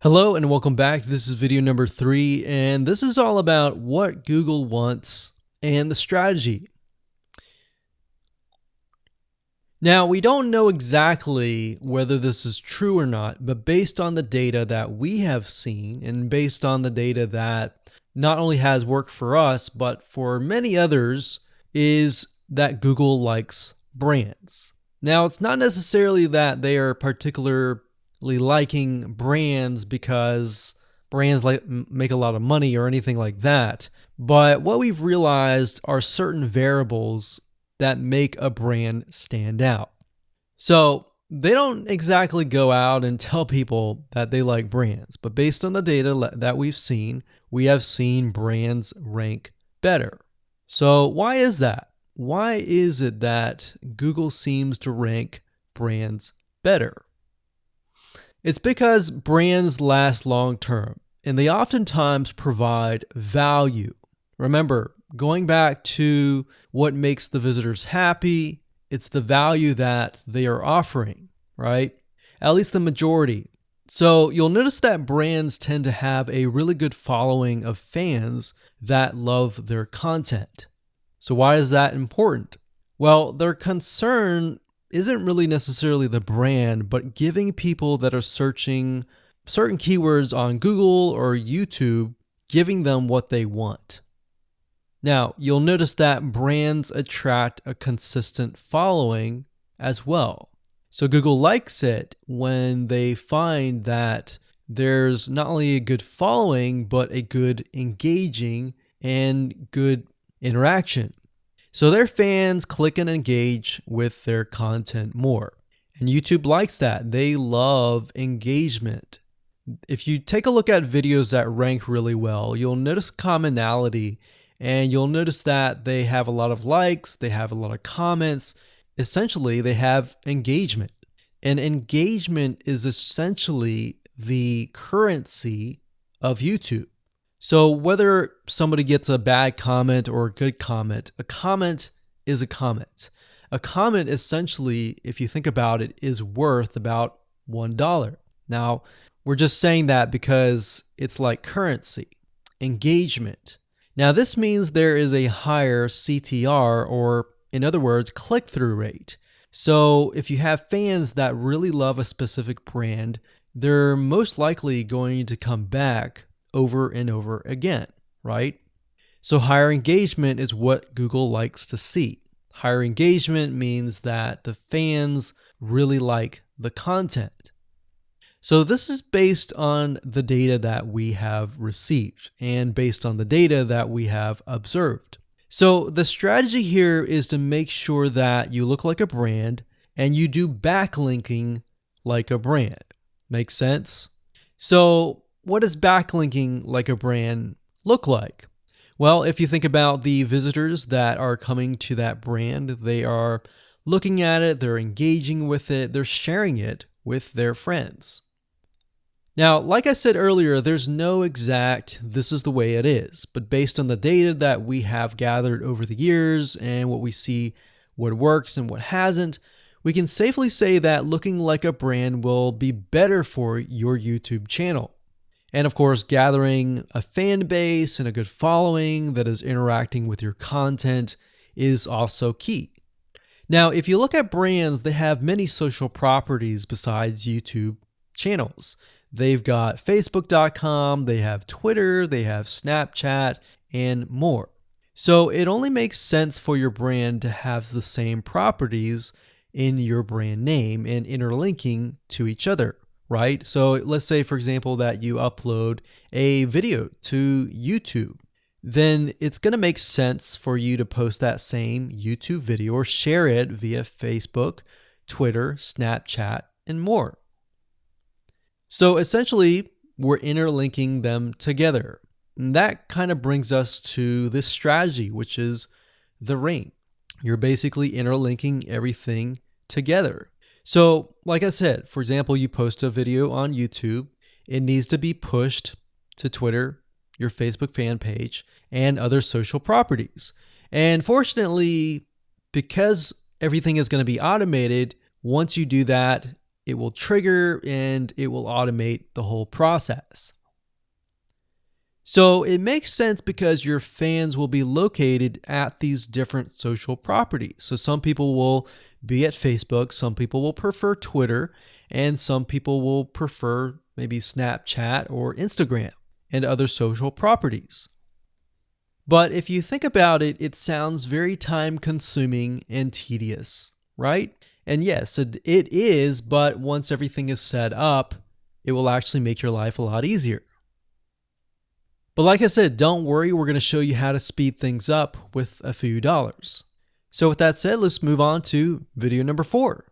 Hello and welcome back. This is video number 3, and this is all about what Google wants and the strategy. Now, we don't know exactly whether this is true or not, but based on the data that we have seen and based on the data that not only has worked for us, but for many others, is that Google likes brands. Now, it's not necessarily that they are particularly liking brands because brands make a lot of money or anything like that. But what we've realized are certain variables that make a brand stand out. So they don't exactly go out and tell people that they like brands, but based on the data that we've seen, we have seen brands rank better. So why is that? Why is it that Google seems to rank brands better? It's because brands last long term, and they oftentimes provide value. Remember, going back to what makes the visitors happy, it's the value that they are offering, right? At least the majority. So you'll notice that brands tend to have a really good following of fans that love their content. So why is that important? Well, their concern isn't really necessarily the brand, but giving people that are searching certain keywords on Google or YouTube, giving them what they want. Now, you'll notice that brands attract a consistent following as well. So Google likes it when they find that there's not only a good following, but a good engaging and good interaction. So their fans click and engage with their content more. And YouTube likes that. They love engagement. If you take a look at videos that rank really well, you'll notice commonality, and you'll notice that they have a lot of likes, they have a lot of comments. Essentially, they have engagement. And engagement is essentially the currency of YouTube. So whether somebody gets a bad comment or a good comment, a comment is a comment. A comment essentially, if you think about it, is worth about $1. Now, we're just saying that because it's like currency, engagement. Now, this means there is a higher CTR, or in other words, click-through rate. So if you have fans that really love a specific brand, they're most likely going to come back over and over again, right? So higher engagement is what Google likes to see. Higher engagement means that the fans really like the content. So this is based on the data that we have received and based on the data that we have observed. So the strategy here is to make sure that you look like a brand and you do backlinking like a brand. Make sense? So what does backlinking like a brand look like? Well, if you think about the visitors that are coming to that brand, they are looking at it, they're engaging with it, they're sharing it with their friends. Now, like I said earlier, there's no exact this is the way it is, but based on the data that we have gathered over the years and what we see, what works and what hasn't, we can safely say that looking like a brand will be better for your YouTube channel. And of course, gathering a fan base and a good following that is interacting with your content is also key. Now, if you look at brands, they have many social properties besides YouTube channels. They've got Facebook.com, they have Twitter, they have Snapchat, and more. So it only makes sense for your brand to have the same properties in your brand name and interlinking to each other, right? So let's say, for example, that you upload a video to YouTube. Then it's going to make sense for you to post that same YouTube video or share it via Facebook, Twitter, Snapchat, and more. So essentially, we're interlinking them together. And that kind of brings us to this strategy, which is the ring. You're basically interlinking everything together. So like I said, for example, you post a video on YouTube, it needs to be pushed to Twitter, your Facebook fan page, and other social properties. And fortunately, because everything is going to be automated, once you do that, it will trigger and it will automate the whole process. So it makes sense because your fans will be located at these different social properties. So some people will be at Facebook, some people will prefer Twitter, and some people will prefer maybe Snapchat or Instagram and other social properties. But if you think about it, it sounds very time consuming and tedious, right? And yes, it is, but once everything is set up, it will actually make your life a lot easier. But like I said, don't worry, we're going to show you how to speed things up with a few dollars. So with that said, let's move on to video number 4.